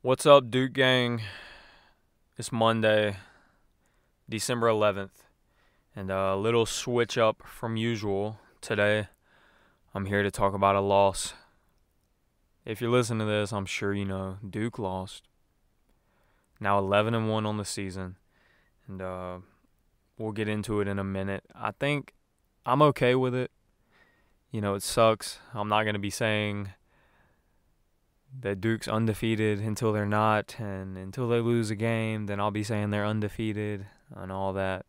What's up, Duke gang? It's Monday, December 11th, and a little switch up from usual. Today, I'm here to talk about a loss. If you're listening to this, I'm sure you know Duke lost. Now 11-1 on the season, and we'll get into it in a minute. I think I'm okay with it. It sucks. I'm not going to be saying that Duke's undefeated until they're not, and until they lose a game, then I'll be saying they're undefeated and all that.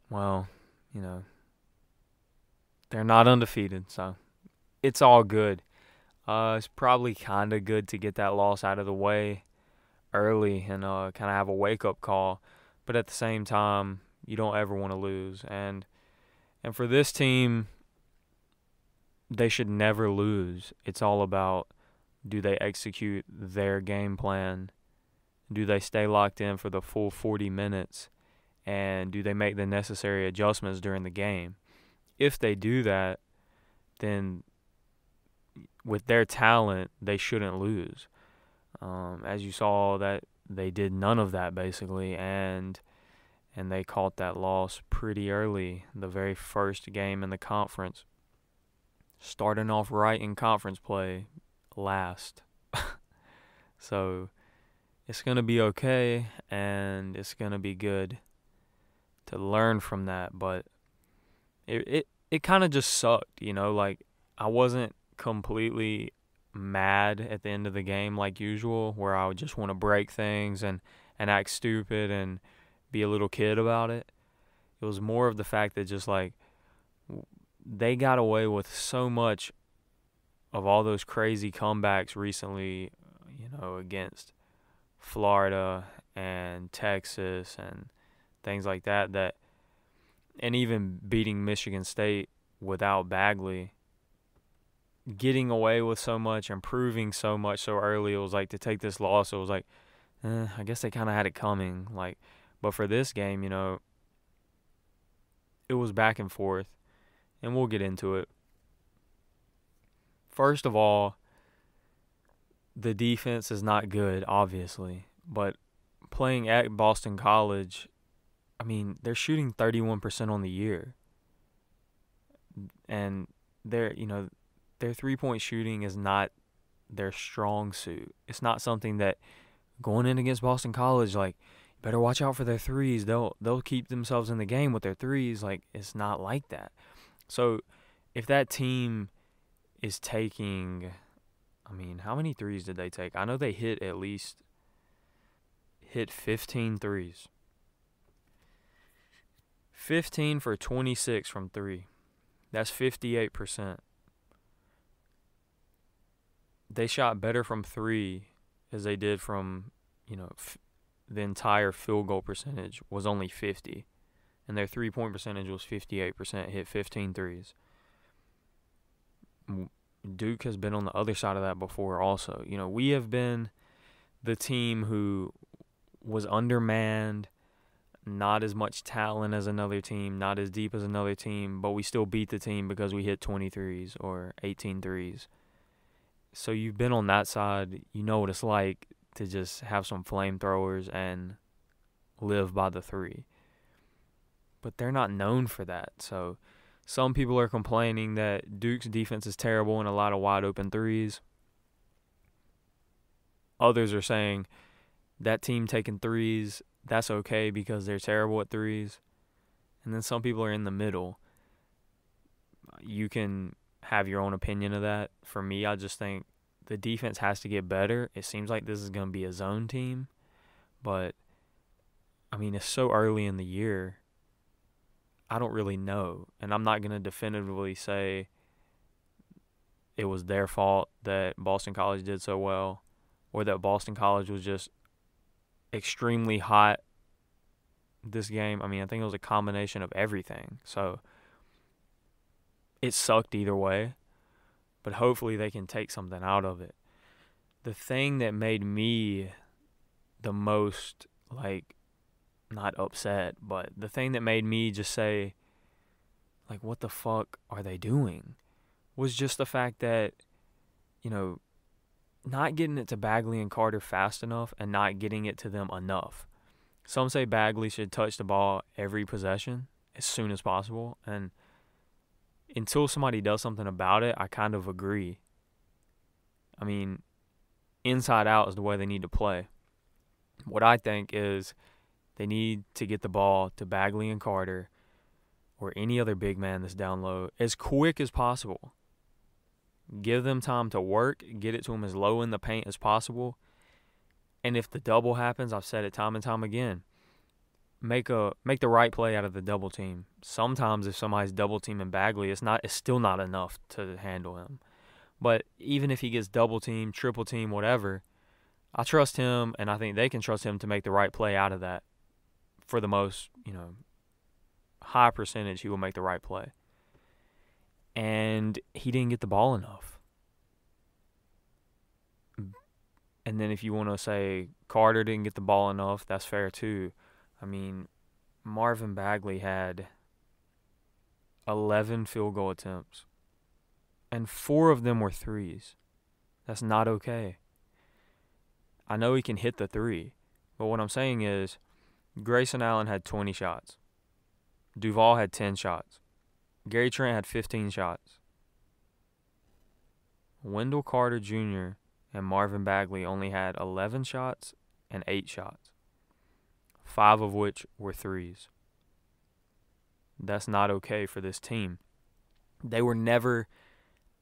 Well, you know, they're not undefeated, so it's all good. It's probably kind of good to get that loss out of the way early and kind of have a wake-up call, but at the same time, you don't ever want to lose. And for this team, they should never lose. It's all about, do they execute their game plan? Do they stay locked in for the full 40 minutes? And do they make the necessary adjustments during the game? If they do that, then with their talent, they shouldn't lose. As you saw, that they did none of that basically, and they caught that loss pretty early, the very first game in the conference. Starting off right in conference play, last. So it's going to be okay, and it's going to be good to learn from that. But it kind of just sucked, like I wasn't completely mad at the end of the game like usual, where I would just want to break things and act stupid and be a little kid about it. It was more of the fact that just like they got away with so much of all those crazy comebacks recently, against Florida and Texas and things like that, and even beating Michigan State without Bagley, getting away with so much and proving so much so early. It was like, to take this loss, it was like, I guess they kind of had it coming. But for this game, it was back and forth, and we'll get into it. First of all, the defense is not good, obviously, but playing at Boston College, I mean, they're shooting 31% on the year, and their three-point shooting is not their strong suit. It's not something that, going in against Boston College, like, you better watch out for their threes. They'll keep themselves in the game with their threes. Like, it's not like that. So if that team is taking, how many threes did they take? I know they hit 15 threes. 15 for 26 from three. That's 58%. They shot better from three as they did from, the entire field goal percentage was only 50. And their three-point percentage was 58%, hit 15 threes. Duke has been on the other side of that before also. We have been the team who was undermanned, not as much talent as another team, not as deep as another team, but we still beat the team because we hit 20 threes or 18 threes. So you've been on that side. You know what it's like to just have some flamethrowers and live by the three. But they're not known for that. So some people are complaining that Duke's defense is terrible and a lot of wide open threes. Others are saying that team taking threes, that's okay because they're terrible at threes. And then some people are in the middle. You can have your own opinion of that. For me, I just think the defense has to get better. It seems like this is going to be a zone team. But, it's so early in the year. I don't really know. And I'm not going to definitively say it was their fault that Boston College did so well, or that Boston College was just extremely hot this game. I think it was a combination of everything. So it sucked either way, but hopefully they can take something out of it. The thing that made me the most, not upset, but the thing that made me just say, what the fuck are they doing, was just the fact that, not getting it to Bagley and Carter fast enough and not getting it to them enough. Some say Bagley should touch the ball every possession as soon as possible, and until somebody does something about it, I kind of agree. I mean, inside out is the way they need to play. What I think is they need to get the ball to Bagley and Carter or any other big man that's down low as quick as possible. Give them time to work, get it to them as low in the paint as possible. And if the double happens, I've said it time and time again, make the right play out of the double team. Sometimes if somebody's double teaming Bagley, it's still not enough to handle him. But even if he gets double team, triple team, whatever, I trust him, and I think they can trust him to make the right play out of that. For the most, high percentage, he will make the right play. And he didn't get the ball enough. And then if you want to say Carter didn't get the ball enough, that's fair too. I mean, Marvin Bagley had 11 field goal attempts, and 4 of them were threes. That's not okay. I know he can hit the three, but what I'm saying is Grayson Allen had 20 shots. Duval had 10 shots. Gary Trent had 15 shots. Wendell Carter Jr. and Marvin Bagley only had 11 shots and 8 shots, 5 of which were threes. That's not okay for this team. They were never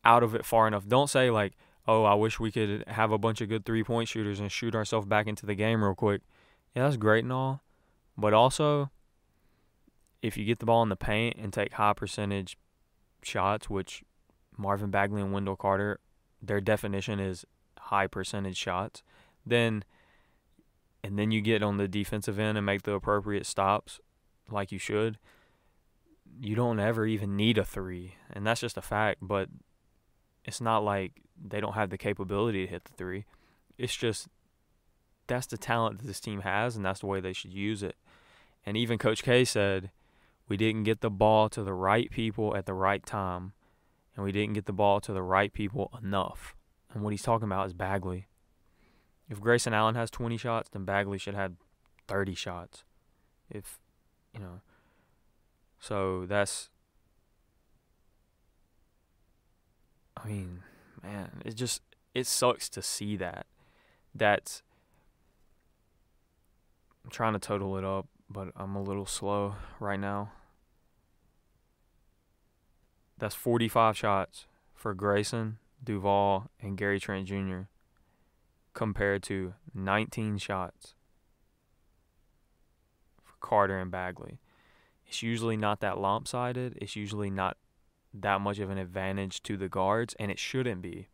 out of it far enough. Don't say like, oh, I wish we could have a bunch of good three-point shooters and shoot ourselves back into the game real quick. Yeah, that's great and all. But also, if you get the ball in the paint and take high percentage shots, which Marvin Bagley and Wendell Carter, their definition is high percentage shots, and then you get on the defensive end and make the appropriate stops like you should, you don't ever even need a three. And that's just a fact, but it's not like they don't have the capability to hit the three. It's just that's the talent that this team has, and that's the way they should use it. And even Coach K said, we didn't get the ball to the right people at the right time, and we didn't get the ball to the right people enough. And what he's talking about is Bagley. If Grayson Allen has 20 shots, then Bagley should have 30 shots. So that's, I mean, man, it sucks to see that. I'm trying to total it up, but I'm a little slow right now. That's 45 shots for Grayson, Duval, and Gary Trent Jr. compared to 19 shots for Carter and Bagley. It's usually not that lopsided. It's usually not that much of an advantage to the guards, and it shouldn't be.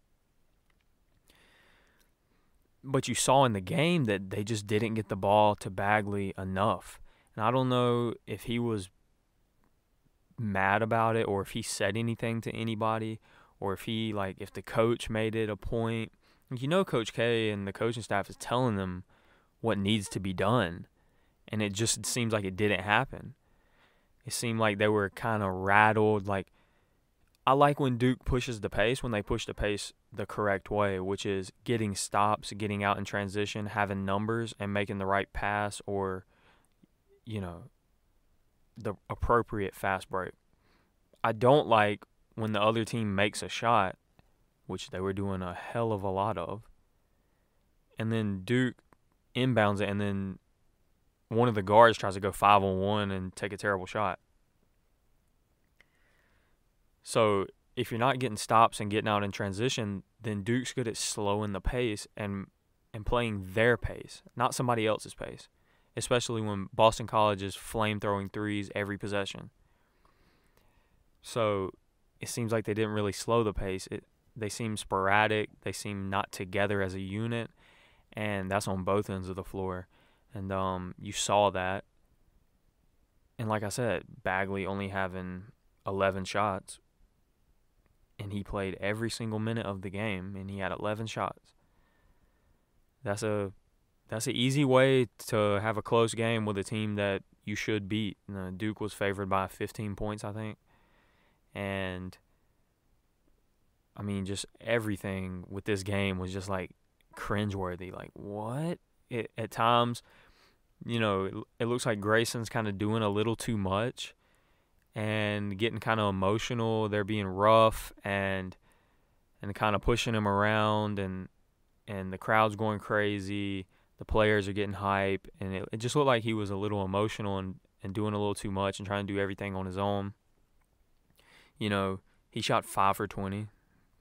But you saw in the game that they just didn't get the ball to Bagley enough. And I don't know if he was mad about it or if he said anything to anybody or if the coach made it a point. Coach K and the coaching staff is telling them what needs to be done, and it just seems like it didn't happen. It seemed like they were kind of rattled. Like, I like when Duke pushes the pace, when they push the pace the correct way, which is getting stops, getting out in transition, having numbers, and making the right pass or, the appropriate fast break. I don't like when the other team makes a shot, which they were doing a hell of a lot of, and then Duke inbounds it, and then one of the guards tries to go 5-on-1 and take a terrible shot. So if you're not getting stops and getting out in transition, then Duke's good at slowing the pace and playing their pace, not somebody else's pace, especially when Boston College is flame-throwing threes every possession. So it seems like they didn't really slow the pace. They seem sporadic. They seem not together as a unit, and that's on both ends of the floor. And you saw that. And like I said, Bagley only having 11 shots, and he played every single minute of the game, and he had 11 shots. That's an easy way to have a close game with a team that you should beat. Duke was favored by 15 points, I think. And I mean, just everything with this game was just like cringeworthy. Like, what? At times, it looks like Grayson's kind of doing a little too much and getting kind of emotional. They're being rough and kind of pushing him around, and the crowd's going crazy. The players are getting hype, and it just looked like he was a little emotional and doing a little too much and trying to do everything on his own. He shot 5 for 20,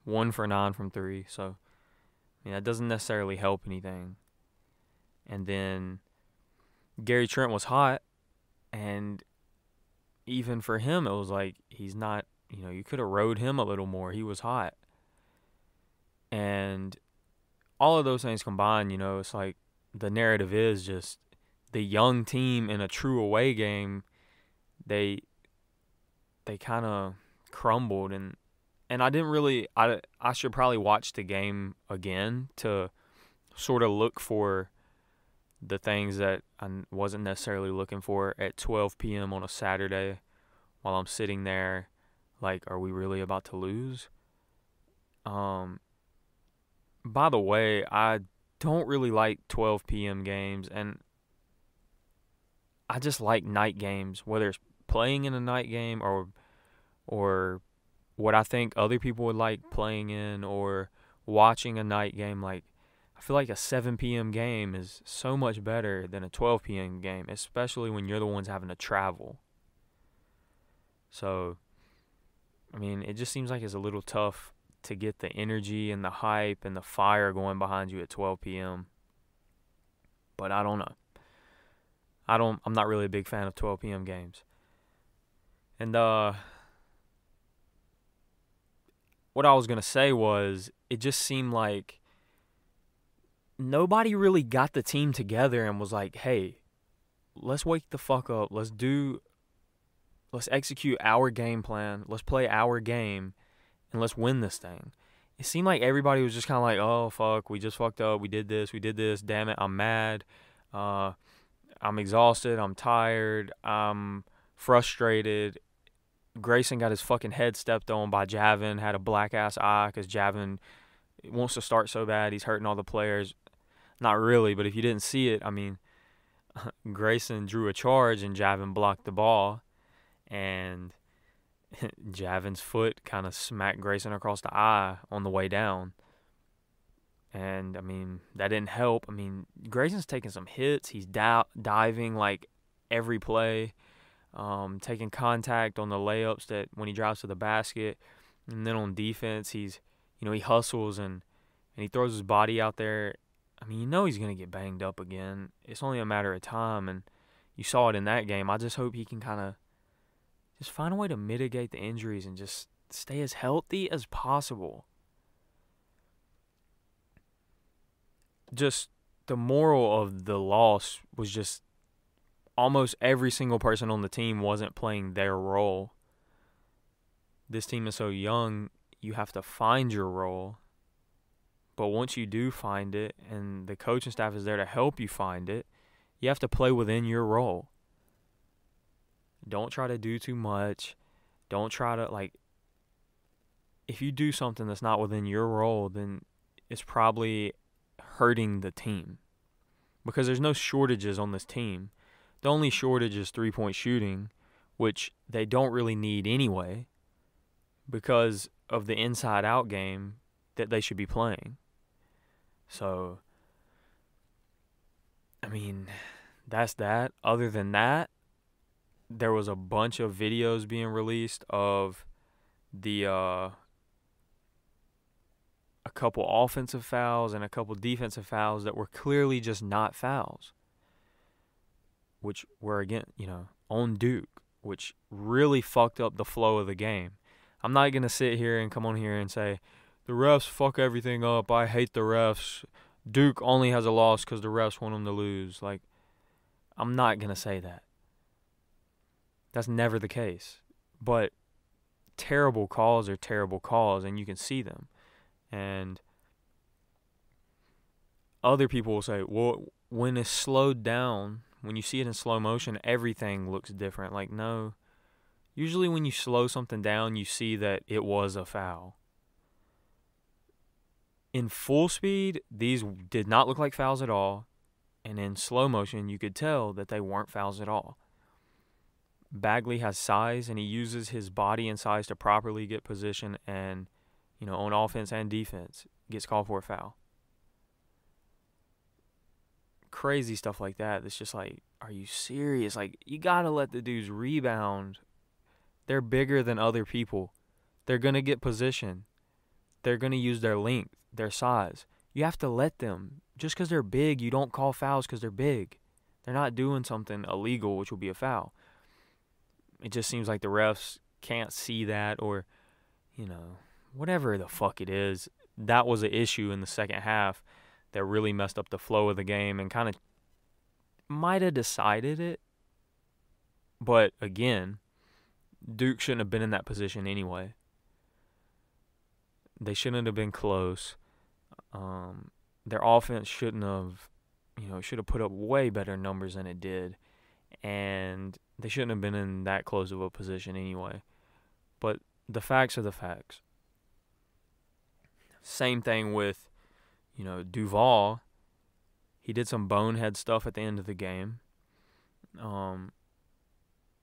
1 for 9 from 3. So, that doesn't necessarily help anything. And then Gary Trent was hot, and even for him, it was like he's not, you could have rode him a little more. He was hot. And all of those things combined, it's like the narrative is just the young team in a true away game, they kind of crumbled. And I didn't really – I should probably watch the game again to sort of look for the things that I wasn't necessarily looking for at 12 p.m. on a Saturday while I'm sitting there like, are we really about to lose? By the way, I don't really like 12 p.m. games, and I just like night games, whether it's playing in a night game or what I think other people would like playing in, or watching a night game. Like, I feel like a 7 p.m. game is so much better than a 12 p.m. game, especially when you're the ones having to travel. So, it just seems like it's a little tough to get the energy and the hype and the fire going behind you at 12 p.m. But I don't know. I'm not really a big fan of 12 p.m. games. And what I was going to say was, it just seemed like nobody really got the team together and was like, hey, let's wake the fuck up. Let's execute our game plan. Let's play our game, and let's win this thing. It seemed like everybody was just kind of like, oh, fuck, we just fucked up. We did this. Damn it, I'm mad. I'm exhausted. I'm tired. I'm frustrated. Grayson got his fucking head stepped on by Javin, had a black-ass eye because Javin wants to start so bad. He's hurting all the players. Not really, but if you didn't see it, Grayson drew a charge and Javin blocked the ball, and Javin's foot kind of smacked Grayson across the eye on the way down. And, that didn't help. Grayson's taking some hits. He's diving like every play, taking contact on the layups that when he drives to the basket. And then on defense, he hustles and he throws his body out there. He's going to get banged up again. It's only a matter of time, and you saw it in that game. I just hope he can kind of just find a way to mitigate the injuries and just stay as healthy as possible. Just the moral of the loss was just almost every single person on the team wasn't playing their role. This team is so young, you have to find your role. But once you do find it, and the coaching staff is there to help you find it, you have to play within your role. Don't try to do too much. Don't try to, if you do something that's not within your role, then it's probably hurting the team. Because there's no shortages on this team. The only shortage is three-point shooting, which they don't really need anyway because of the inside-out game that they should be playing. So, that's that. Other than that, there was a bunch of videos being released of a couple offensive fouls and a couple defensive fouls that were clearly just not fouls, which were, again, on Duke, which really fucked up the flow of the game. I'm not going to sit here and come on here and say, the refs fuck everything up. I hate the refs. Duke only has a loss because the refs want them to lose. I'm not going to say that. That's never the case. But terrible calls are terrible calls, and you can see them. And other people will say, well, when it's slowed down, when you see it in slow motion, everything looks different. No. Usually when you slow something down, you see that it was a foul. In full speed, these did not look like fouls at all. And in slow motion, you could tell that they weren't fouls at all. Bagley has size, and he uses his body and size to properly get position and, on offense and defense, gets called for a foul. Crazy stuff like that. It's just like, are you serious? Like, you got to let the dudes rebound. They're bigger than other people. They're going to get position. They're going to use their length, their size. You have to let them. Just because they're big, you don't call fouls because they're big. They're not doing something illegal, which will be a foul. It just seems like the refs can't see that, or, whatever the fuck it is. That was an issue in the second half that really messed up the flow of the game and kind of might have decided it. But again, Duke shouldn't have been in that position anyway. They shouldn't have been close. Their offense shouldn't have, should have put up way better numbers than it did. And they shouldn't have been in that close of a position anyway. But the facts are the facts. Same thing with, Duval. He did some bonehead stuff at the end of the game.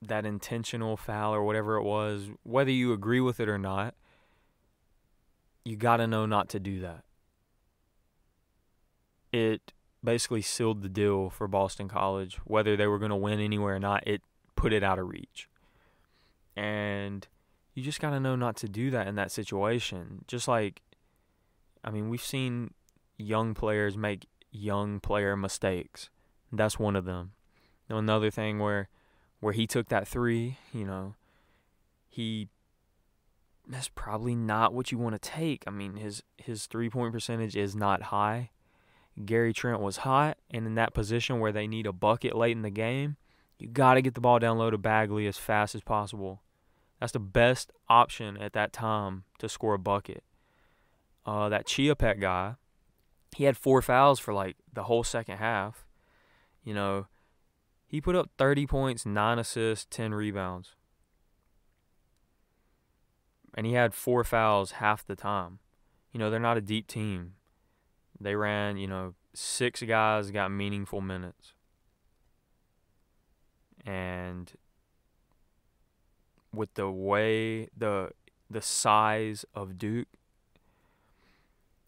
That intentional foul or whatever it was, whether you agree with it or not, you got to know not to do that. It basically sealed the deal for Boston College. Whether they were going to win anywhere or not, it put it out of reach. And you just got to know not to do that in that situation. Just like, we've seen young players make young player mistakes. That's one of them. Another thing where he took that three, that's probably not what you want to take. His three-point percentage is not high. Gary Trent was hot, and in that position where they need a bucket late in the game, you got to get the ball down low to Bagley as fast as possible. That's the best option at that time to score a bucket. That Chiapet guy, he had 4 fouls for like the whole second half. He put up 30 points, 9 assists, 10 rebounds. And he had 4 fouls half the time. They're not a deep team. They ran, 6 guys got meaningful minutes. And with the way, the size of Duke,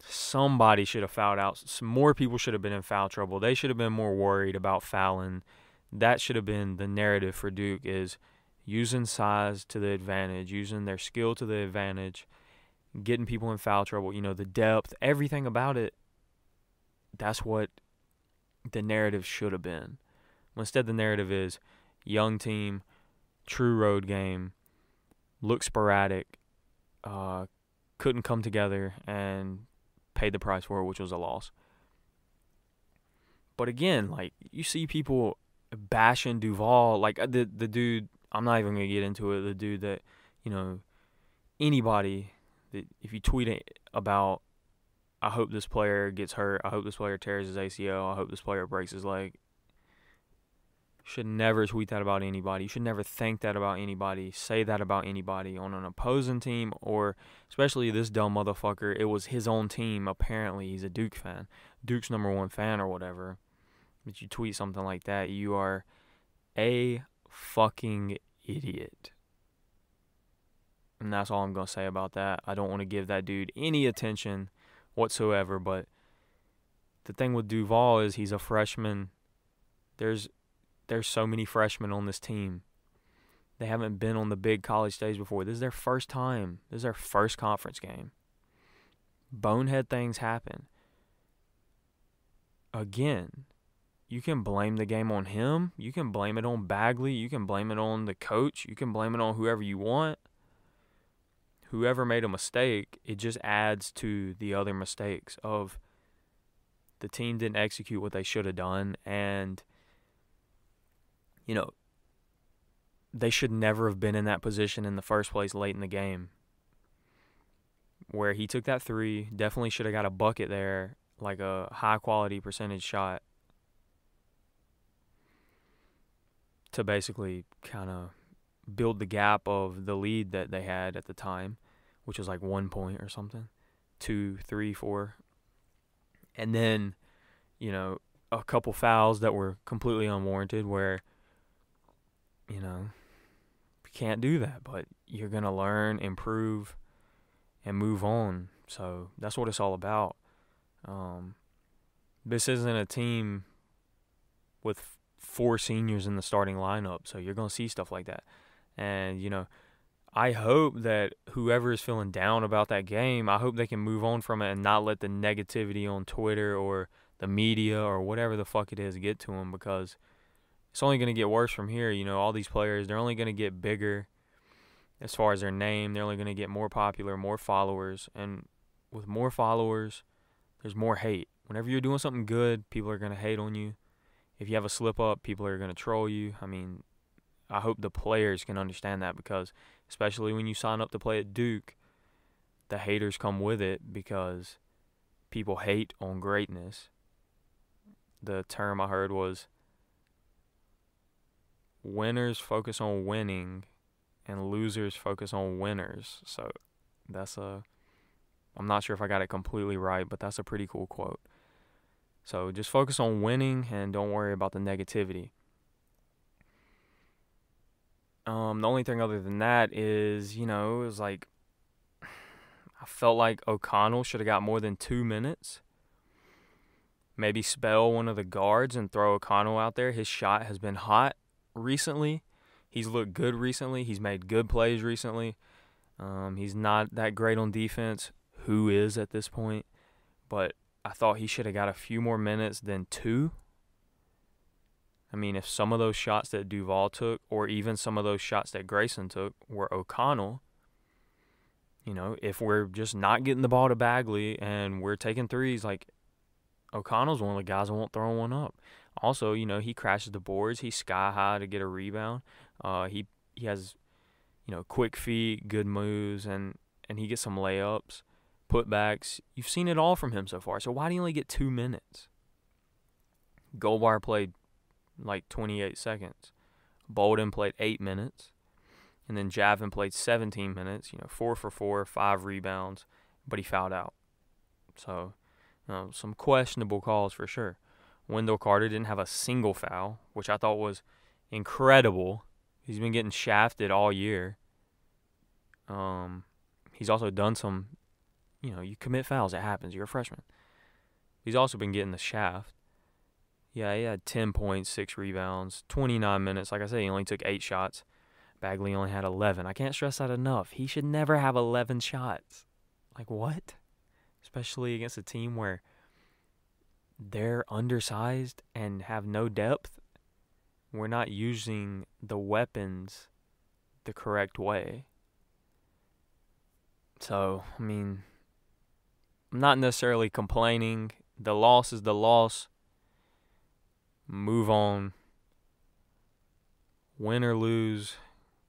somebody should have fouled out. Some more people should have been in foul trouble. They should have been more worried about fouling. That should have been the narrative for Duke, is using size to the advantage, using their skill to the advantage, getting people in foul trouble, the depth, everything about it. That's what the narrative should have been. Instead, the narrative is young team, true road game, look sporadic, couldn't come together, and paid the price for it, which was a loss. But again, like, you see people bashing Duval, like the dude, I'm not even going to get into it, the dude that, anybody, that if you tweet it about, I hope this player gets hurt, I hope this player tears his ACL, I hope this player breaks his leg, should never tweet that about anybody. You should never think that about anybody, say that about anybody on an opposing team, or especially this dumb motherfucker. It was his own team. Apparently, he's a Duke fan, Duke's #1 fan or whatever. But you tweet something like that, you are a fucking idiot. And that's all I'm going to say about that. I don't want to give that dude any attention whatsoever, but the thing with Duval is he's a freshman. There's so many freshmen on this team. They haven't been on the big college stage before. This is their first time. This is their first conference game. Bonehead things happen. Again, you can blame the game on him. You can blame it on Bagley. You can blame it on the coach. You can blame it on whoever you want. Whoever made a mistake, it just adds to the other mistakes of the team didn't execute what they should have done, and they should never have been in that position in the first place late in the game. Where he took that three, definitely should have got a bucket there, like a high-quality percentage shot to basically kind of build the gap of the lead that they had at the time, which was like 1 point or something, 2, 3, 4. And then, you know, a couple fouls that were completely unwarranted where, you know, you can't do that. But you're going to learn, improve, and move on. So that's what it's all about. This isn't a team with 4 seniors in the starting lineup, so you're going to see stuff like that. And, you know, I hope that whoever is feeling down about that game, I hope they can move on from it and not let the negativity on Twitter or the media or whatever the fuck it is get to them, because it's only going to get worse from here. You know, all these players, they're only going to get bigger as far as their name. They're only going to get more popular, more followers. And with more followers, there's more hate. Whenever you're doing something good, people are going to hate on you. If you have a slip up, people are going to troll you. I mean, I hope the players can understand that, because especially when you sign up to play at Duke, the haters come with it because people hate on greatness. The term I heard was winners focus on winning and losers focus on winners. So I'm not sure if I got it completely right, but that's a pretty cool quote. So just focus on winning and don't worry about the negativity. The only thing other than that is, you know, it was like, I felt like O'Connell should have got more than 2 minutes. Maybe spell one of the guards and throw O'Connell out there. His shot has been hot recently. He's looked good recently. He's made good plays recently. He's not that great on defense. Who is at this point? But I thought he should have got a few more minutes than 2. I mean, if some of those shots that Duval took, or even some of those shots that Grayson took, were O'Connell, you know, if we're just not getting the ball to Bagley and we're taking threes, like, O'Connell's one of the guys that won't throw one up. Also, you know, he crashes the boards. He's sky high to get a rebound. He has, you know, quick feet, good moves, and he gets some layups, putbacks. You've seen it all from him so far. So why do you only get 2 minutes? Goldbar played like 28 seconds. Bolden played 8 minutes. And then Javin played 17 minutes, you know, 4 for 4, 5 rebounds, but he fouled out. So, some questionable calls for sure. Wendell Carter didn't have a single foul, which I thought was incredible. He's been getting shafted all year. He's also done some, you know, you commit fouls, it happens. You're a freshman. He's also been getting the shaft. Yeah, he had 10 points, 6 rebounds, 29 minutes. Like I said, he only took 8 shots. Bagley only had 11. I can't stress that enough. He should never have 11 shots. Like, what? Especially against a team where they're undersized and have no depth. We're not using the weapons the correct way. So, I mean, I'm not necessarily complaining. The loss is the loss. Move on. Win or lose,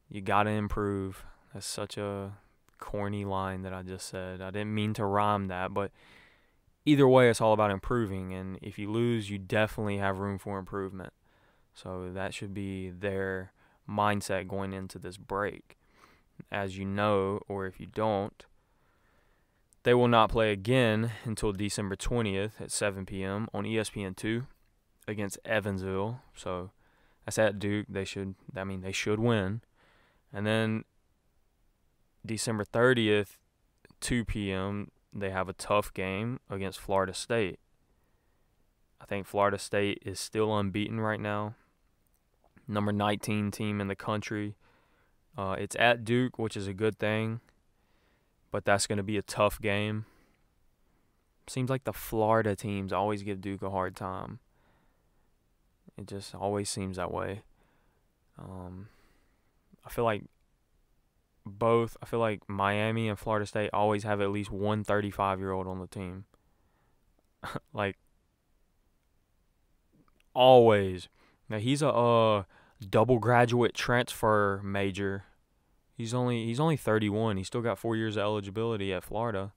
you got to improve. That's such a corny line that I just said. I didn't mean to rhyme that, but either way, it's all about improving. And if you lose, you definitely have room for improvement. So that should be their mindset going into this break. As you know, or if you don't, they will not play again until December 20th at 7 p.m. on ESPN2 against Evansville. So that's at Duke. They should win. And then December 30th, 2 p.m., they have a tough game against Florida State. I think Florida State is still unbeaten right now. Number 19 team in the country. It's at Duke, which is a good thing, but that's going to be a tough game. Seems like the Florida teams always give Duke a hard time. It just always seems that way. I feel like Miami and Florida State always have at least one 35-year-old on the team. Like, always. Now, he's a double graduate transfer major. He's only 31. He's still got 4 years of eligibility at Florida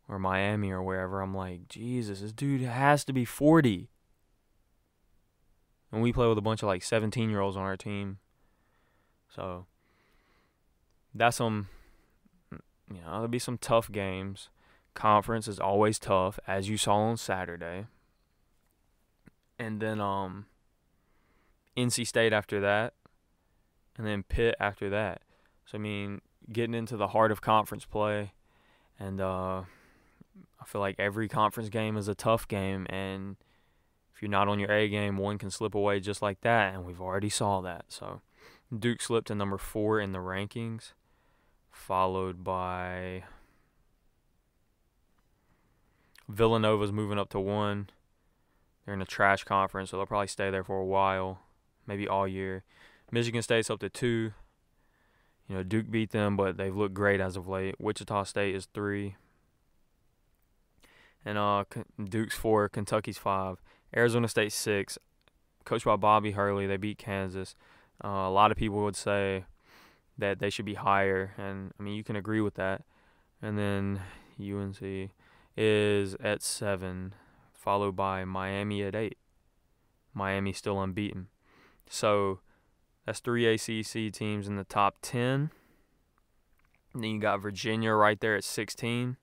or Miami or wherever. I'm like, Jesus, this dude has to be 40. And we play with a bunch of like 17-year-olds on our team. So that's there'll be some tough games. Conference is always tough, as you saw on Saturday. And then NC State after that, and then Pitt after that. So, I mean, getting into the heart of conference play, and I feel like every conference game is a tough game, and if you're not on your A game, one can slip away just like that, and we've already saw that. So, Duke slipped to number 4 in the rankings, followed by Villanova's moving up to 1. They're in a trash conference, so they'll probably stay there for a while, maybe all year. Michigan State's up to 2. Duke beat them, but they've looked great as of late. Wichita State is 3. And Duke's 4, Kentucky's 5. Arizona State 6. Coached by Bobby Hurley, they beat Kansas. A lot of people would say that they should be higher, and, I mean, you can agree with that. And then UNC is at 7, followed by Miami at 8. Miami's still unbeaten. So that's 3 ACC teams in the top 10. And then you got Virginia right there at 16,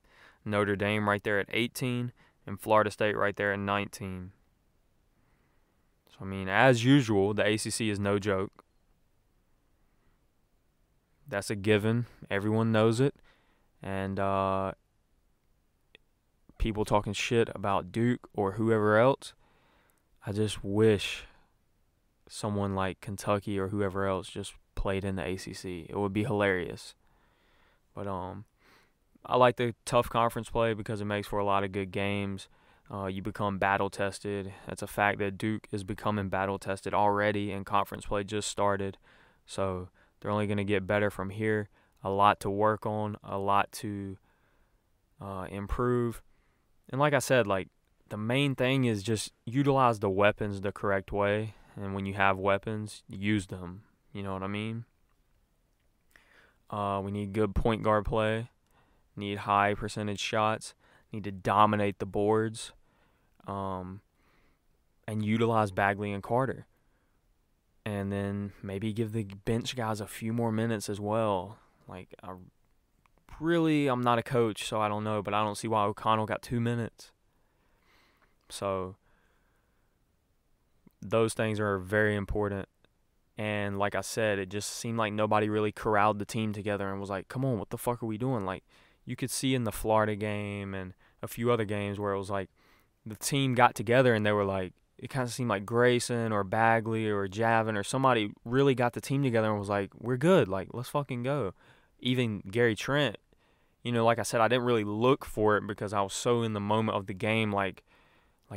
Notre Dame right there at 18, and Florida State right there at 19. So, I mean, as usual, the ACC is no joke. That's a given. Everyone knows it. And people talking shit about Duke or whoever else, I just wish someone like Kentucky or whoever else just played in the ACC. It would be hilarious. But I like the tough conference play because it makes for a lot of good games. You become battle-tested. That's a fact that Duke is becoming battle-tested already, and conference play just started. So they're only going to get better from here. A lot to work on, a lot to improve. And like I said, like, the main thing is just utilize the weapons the correct way. And when you have weapons, use them. You know what I mean? We need good point guard play. Need high percentage shots. Need to dominate the boards. And utilize Bagley and Carter. And then maybe give the bench guys a few more minutes as well. Like, I'm not a coach, so I don't know, but I don't see why O'Connell got 2 minutes. So those things are very important. And like I said, it just seemed like nobody really corralled the team together and was like, come on, what the fuck are we doing? Like, you could see in the Florida game and a few other games where it was like the team got together and they were like, it kind of seemed like Grayson or Bagley or Javin or somebody really got the team together and was like, we're good. Like, let's fucking go. Even Gary Trent, like I said, I didn't really look for it because I was so in the moment of the game, like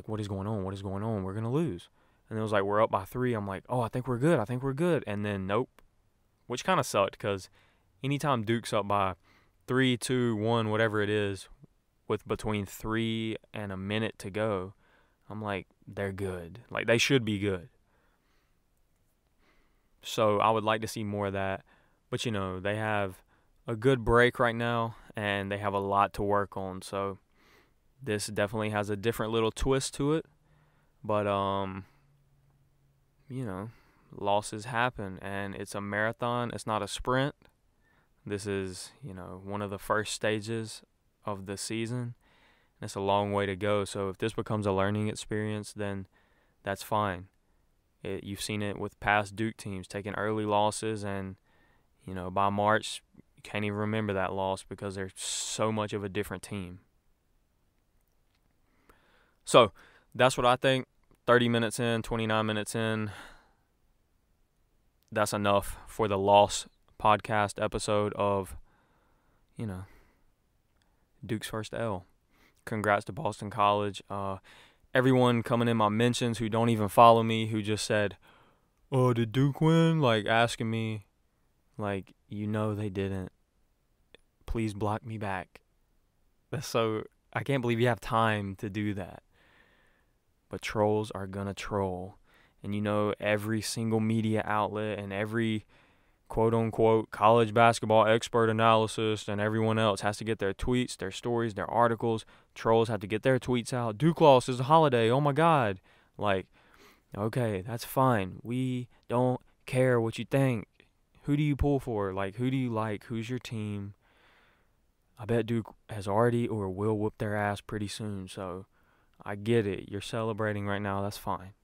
what is going on? What is going on? We're going to lose. And it was like, we're up by 3. I'm like, oh, I think we're good. And then, nope. Which kind of sucked because anytime Duke's up by 3, 2, 1, whatever it is, with between 3 and a minute to go, I'm like, they're good. Like, they should be good. So I would like to see more of that. But, they have a good break right now, and they have a lot to work on. So this definitely has a different little twist to it. But, losses happen, and it's a marathon. It's not a sprint. This is, one of the first stages of the season. It's a long way to go. So if this becomes a learning experience, then that's fine. You've seen it with past Duke teams taking early losses, and, by March, you can't even remember that loss because they're so much of a different team. So that's what I think. 30 minutes in, 29 minutes in, that's enough for the loss podcast episode of, Duke's first L. Congrats to Boston College. Everyone coming in my mentions who don't even follow me, who just said, oh, did Duke win? Like, asking me, like, they didn't. Please block me back. I can't believe you have time to do that. But trolls are gonna troll. And every single media outlet and every quote-unquote college basketball expert analysis and everyone else has to get their tweets, their stories, their articles. Trolls have to get their tweets out. Duke loss is a holiday. Oh, my God. Like, okay, that's fine. We don't care what you think. Who do you pull for? Like, who do you like? Who's your team? I bet Duke has already or will whoop their ass pretty soon. So I get it. You're celebrating right now. That's fine.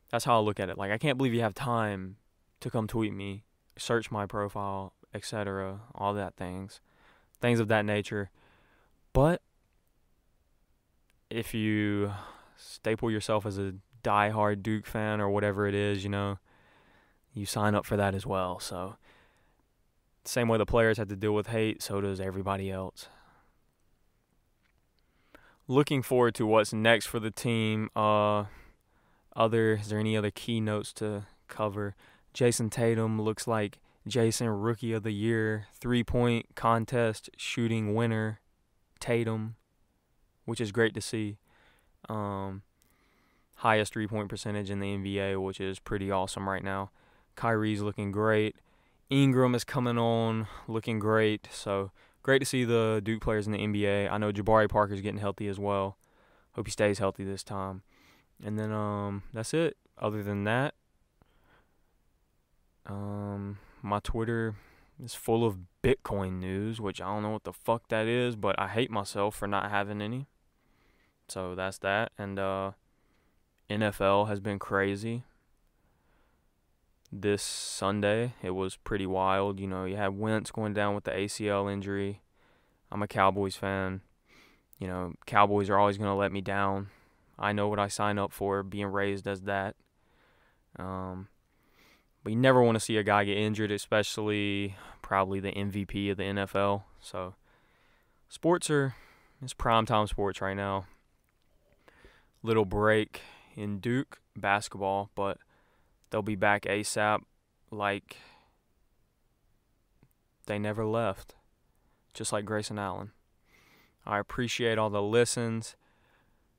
That's how I look at it. Like, I can't believe you have time to come tweet me, search my profile, etc., all that things of that nature. But if you staple yourself as a diehard Duke fan or whatever it is, you sign up for that as well. So, same way the players have to deal with hate, so does everybody else. Looking forward to what's next for the team. Is there any other key notes to cover? Jason Tatum looks like Jason Rookie of the Year, 3-point contest shooting winner, Tatum, which is great to see. Highest 3-point percentage in the NBA, which is pretty awesome right now. Kyrie's looking great. Ingram is coming on, looking great. So great to see the Duke players in the NBA. I know Jabari Parker's getting healthy as well. Hope he stays healthy this time. And then that's it. Other than that, my Twitter is full of Bitcoin news, which I don't know what the fuck that is, but I hate myself for not having any. So that's that. And NFL has been crazy. This Sunday, it was pretty wild. You had Wentz going down with the ACL injury. I'm a Cowboys fan. Cowboys are always going to let me down. I know what I sign up for, being raised as that. But you never want to see a guy get injured, especially probably the MVP of the NFL. So it's primetime sports right now. Little break in Duke basketball, but they'll be back ASAP like they never left, just like Grayson Allen. I appreciate all the listens.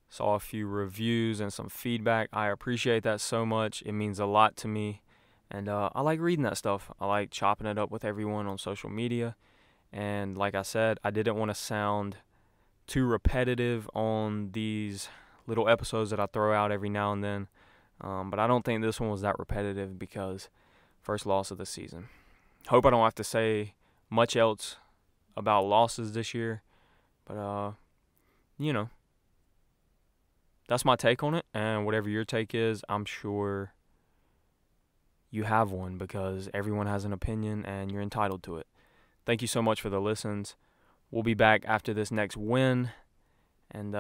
Saw a few reviews and some feedback. I appreciate that so much. It means a lot to me. And I like reading that stuff. I like chopping it up with everyone on social media. And like I said, I didn't want to sound too repetitive on these little episodes that I throw out every now and then. But I don't think this one was that repetitive because first loss of the season. Hope I don't have to say much else about losses this year. But, that's my take on it. And whatever your take is, I'm sure you have one because everyone has an opinion and you're entitled to it. Thank you so much for the listens. We'll be back after this next win. And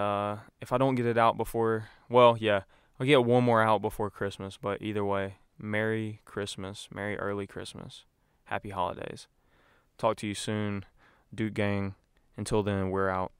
if I don't get it out before, I'll get one more out before Christmas. But either way, Merry Christmas. Merry early Christmas. Happy holidays. Talk to you soon, Duke Gang. Until then, we're out.